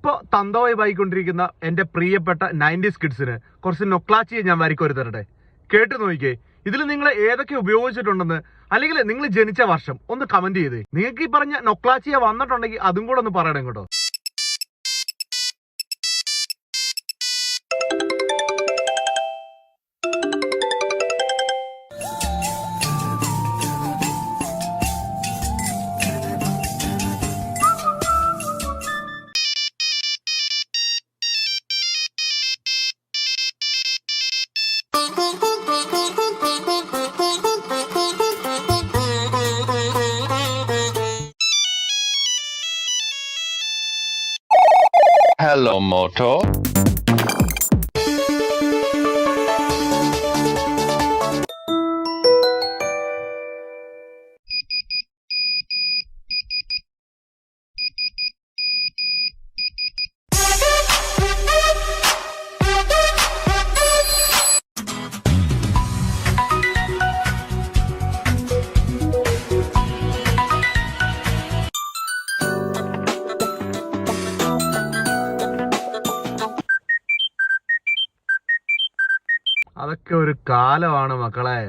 ഇപ്പൊ തന്തവായി വായിക്കൊണ്ടിരിക്കുന്ന എന്റെ പ്രിയപ്പെട്ട 90s കിഡ്സിന് കുറച്ച് നൊക്ലാച്ചിയെ ഞാൻ വാരിക്കോരി തരട്ടെ. കേട്ടു നോക്കിക്കേ. ഇതിൽ നിങ്ങൾ ഏതൊക്കെ ഉപയോഗിച്ചിട്ടുണ്ടെന്ന്, അല്ലെങ്കിൽ നിങ്ങൾ ജനിച്ച വർഷം ഒന്ന് കമന്റ് ചെയ്തേ. നിങ്ങൾക്ക് ഈ പറഞ്ഞ നൊക്ലാച്ചിയ വന്നിട്ടുണ്ടെങ്കിൽ അതും കൂടെ ഒന്ന് പറയണം കേട്ടോ. Hello, Moto. അതൊക്കെ ഒരു കാലമാണ് മക്കളെ.